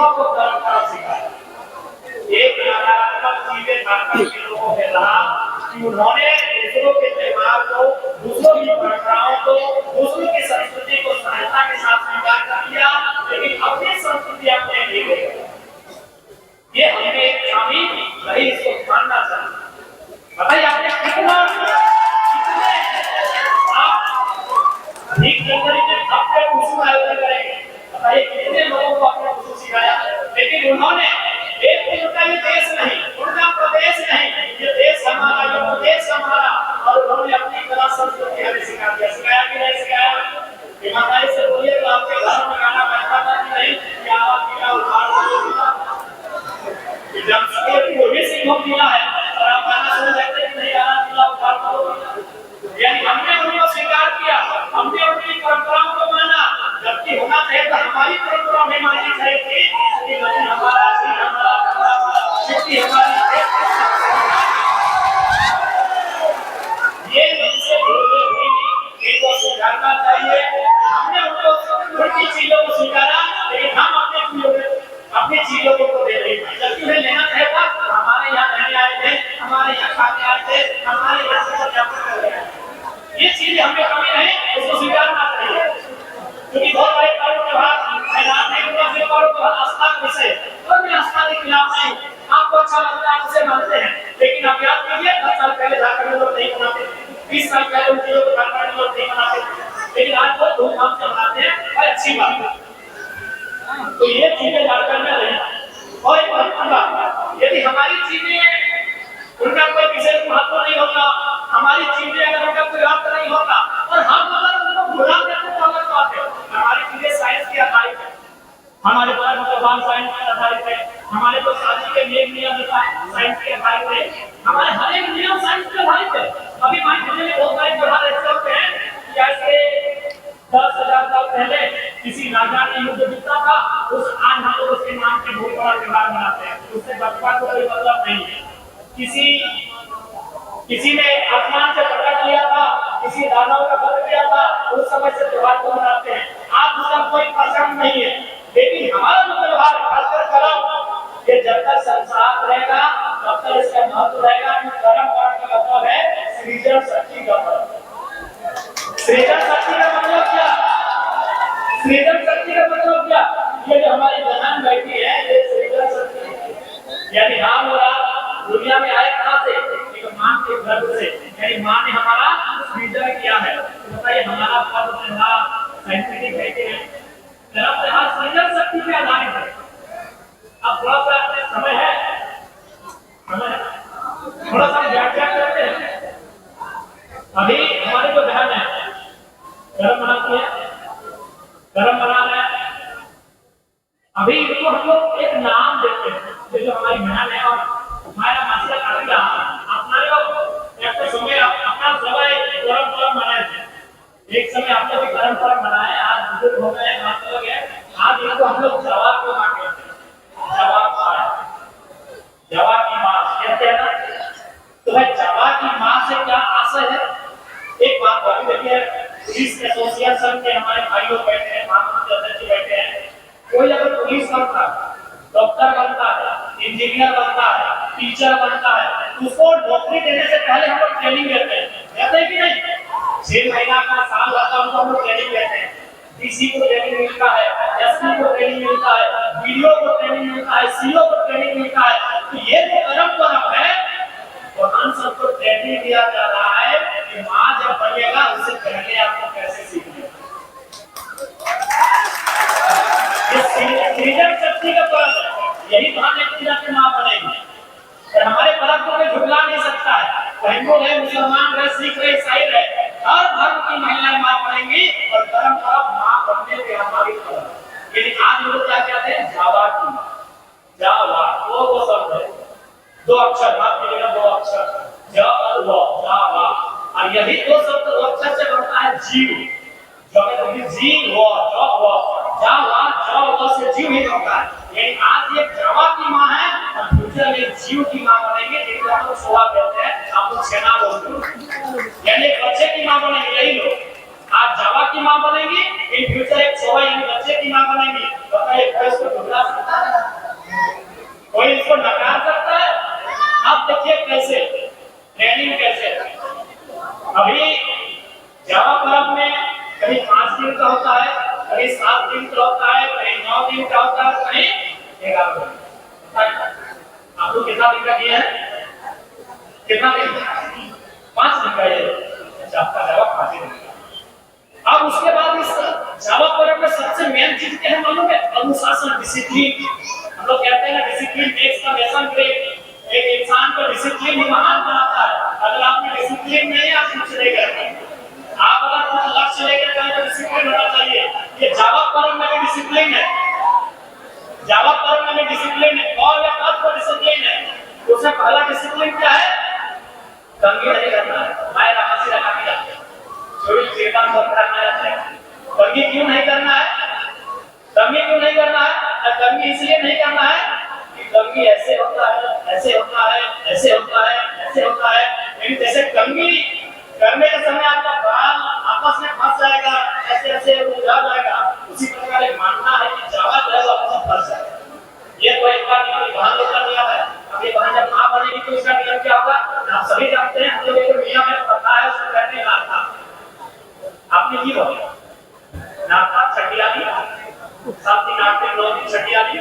दूसरों को कर्म करना सिखाया। एक नकारात्मक चीजें झारखंड के लोगों में रहा कि उन्होंने दूसरों के त्योहार को, दूसरों की परंपराओं को, दूसरों की संस्कृति को सहायता के साथ स्वीकार कर लिया, लेकिन अपनी संस्कृति अपने नहीं गई। ये हमें एक खामी नहीं, इसको मानना चाहिए। बताइए आपने कितना आप ठीक जनवरी में अपने खुशी आयोजन करेंगे, बताइए कितने लोगों को अपने खुशी सिखाया, लेकिन उन्होंने एक उनका ये देश नहीं, उनका प्रदेश नहीं, ये देश हमारा, ये प्रदेश हमारा, और उन्होंने अपनी कला संस्कृति हमें सिखा दिया। सिखाया कि नहीं सिखाया? ईमानदारी से बोलिए तो आपके घर में गाना बजता था कि नहीं? क्या आवाज मिला, उधार जब को भी सिंह मिला है और आप गाना सुन सकते हैं नहीं, गाना मिला उधार करो। यानी हमने उनको स्वीकार किया, हमने उनकी परंपराओं को माना, जबकि होना चाहिए तो हमारी परंपरा में माननी चाहिए थी कि नहीं, हमारा ये हमसे बोले भी इनको स्वीकारना चाहिए। हमने उनको उनकी चीजों को स्वीकारा, लेकिन हम अपनी चीजों को दे रहे हैं, जबकि उन्हें लेना चाहिए था। हमारे यहाँ रहने आए थे, हमारे यहाँ खाने आए थे, हमारे यहाँ से कर रहे हैं, ये चीजें हमें कमी नहीं, इसको स्वीकारना चाहिए। क्योंकि बहुत बड़े पर्व त्योहार आस्था का विषय, और मैं आस्था के खिलाफ नहीं, आपको अच्छा लगता है आप उसे मानते हैं, लेकिन आप याद कीजिए 10 साल पहले झारखंड में लोग नहीं मनाते, 20 साल पहले उन चीजों को झारखंड में लोग नहीं मनाते, लेकिन आज बहुत धूमधाम से मनाते हैं और अच्छी बात है। तो ये चीजें झारखंड में रही। और एक महत्वपूर्ण बात, यदि हमारी चीजें उनका कोई विशेष महत्व नहीं होता, हमारी चीजें अगर उनका कोई अर्थ नहीं होता और हम अगर उनको भुला देते तो अलग बात है। हमारी चीजें साइंस के आधारित है, हमारे द्वारा मुसलमान साइंस के आधारित है, हमारे तो शादी के नियम साइंस के आधारित है, हमारे हर एक नियम साइंस के आधारित है। अभी मान लीजिए बहुत सारे त्योहार ऐसे होते हैं कि ऐसे 10,000 साल पहले किसी राजा ने युद्ध जीता था, उस आज हम लोग उसके नाम पे बहुत बड़ा त्योहार मनाते हैं, उससे बचपन को कोई मतलब नहीं है। किसी ने आसमान से प्रकट किया था, किसी दानव का वध किया था, उस समय से त्योहार को मनाते हैं। आज उसका कोई प्रसंग नहीं है, लेकिन हमारा जो त्योहार खासकर कर्म, ये जब तक संसार रहेगा तब तक इसका महत्व रहेगा। कर्म का मतलब है सृजन शक्ति का पर्व। सृजन शक्ति का मतलब क्या? सृजन शक्ति का मतलब क्या? ये जो हमारी बहन बैठी है, ये सृजन शक्ति, यानी हम और आप दुनिया में आए कहां से? एक मां के गर्भ से, यानी मां ने हमारा सृजन किया है। तो बताइए हमारा पर्व त्योहार साइंटिफिक कहते हैं, कर्म त्योहार सृजन शक्ति पे आधारित है। अब थोड़ा सा समय है, थोड़ा सा व्याख्या करते हैं। अभी हमारे जो बहन है कर्म मनाती है, कर्म मना रहे हैं, अभी इनको हम लोग एक नाम देते हैं। जो हमारी बहन है और हमारा मासिक अगला अपना लोग एक तो समय अपना समय कर्म पर्व मनाए थे। एक समय हम लोग कर्म पर्व मनाए, आज बुजुर्ग हो गए, बात हो गए, आज इनको हम लोग जवाब को मांगते हैं। जवाब की मां कहते हैं ना, तो भाई जवाब की मां से क्या आशय है? एक बात बाकी देखिए, पुलिस एसोसिएशन के हमारे भाई लोग बैठे हैं, महामंत्री अध्यक्ष बैठे हैं। कोई अगर पुलिस बनता है, डॉक्टर बनता है, इंजीनियर बनता है, टीचर बनता है, उसको नौकरी देने से पहले हम लोग ट्रेनिंग देते हैं, कहते हैं कि नहीं? 6 महीना का साल होता है, उनको हम लोग ट्रेनिंग देते हैं। डीसी को ट्रेनिंग मिलता है, एसपी को ट्रेनिंग मिलता है, बीडीओ को ट्रेनिंग मिलता है, सीओ को ट्रेनिंग मिलता है। तो ये जो कर्म पर्व है, तो हम सबको ट्रेनिंग दिया जा रहा है कि मां जब बनेगा उससे पहले आपको कैसे सीखना है। सृजन शक्ति का पर्व है, यही तो हम एक जाके मां बनेंगे। और हमारे पर्व को कोई झुकला नहीं सकता है। हिंदू है, मुसलमान है, सिख है, ईसाई है, हर धर्म की महिलाएं मां बनेंगी और कर्म पर्व मां बनने के हमारी पर्व। लेकिन आज लोग क्या कहते हैं? जावा की मां, जावा वो शब्द है, 2 अक्षर, बात कीजिएगा 2 अक्षर, ज और व, जावा। और यही 2 शब्द 2 अक्षर से बनता है जीव। जो कहते हैं जीव व, जावा, ज व से जीव ही बनता है। यानी आज ये जावा की मां है और फ्यूचर में जीव की मां बनेंगे, जिनको हम लोग सोहा कहते हैं, आप लोग सेना बोलते हैं। यानी बच्चे की मां बनेंगे यही लोग। आज जावा की मां बनेगी, इन फ्यूचर एक 16 यानी बच्चे की मां बनेगी। बताइए कोई इसको झुकरा सकता है? कोई इसको नकार सकता है? आप देखिए कैसे ट्रेनिंग कैसे अभी जावा पर्व में कहीं 5 दिन का होता है, कहीं 7 दिन का होता है, कहीं 9 दिन का होता है, कहीं 11 दिन। आप लोग कितना दिन का किए हैं? कितना दिन? 5 दिन का ये आपका जावा 5 दिन का। अब उसके बाद इस जावा पर्व में सबसे मेन चीज क्या है मालूम है? अनुशासन, डिसिप्लिन। हम लोग कहते हैं ना discipline makes the nation great. एक इंसान को डिसिप्लिन ही महान बनाता है। अगर आप में डिसिप्लिन नहीं है, आप कुछ नहीं करते। आप अगर कुछ लक्ष्य लेकर चले तो डिसिप्लिन होना चाहिए। ये जावा पर्व में भी डिसिप्लिन है, जावा पर्व में भी डिसिप्लिन है, और या पद पर डिसिप्लिन है। उसमें पहला डिसिप्लिन क्या है? दंगे नहीं करना है। मैं राशि लगा के जाते हैं, चोरी चेतन सब करना है। दंगे क्यों नहीं करना है? दंगे क्यों नहीं करना है? दंगे इसलिए नहीं करना है कि दंगे ऐसे होता है, ऐसे होता है, ऐसे होता है, ऐसे होता है। लेकिन जैसे दंगे करने के समय आपका बाल आपस में फंस जाएगा, ऐसे ऐसे उलझा जाएगा, उसी प्रकार एक मानना है कि जावा जो है वो आपस में फंस जाएगा। ये तो एक बात नहीं, बहन लोग का नियम है। अब ये बहन जब मां बनेगी तो इसका नियम क्या होगा? आप सभी जानते हैं, हम लोग को नियम है, पता है, उसको कहते हैं नाता। आपने की हो नाता छठिया दी, 7 दिन 8 दिन 9 दिन छठिया दी।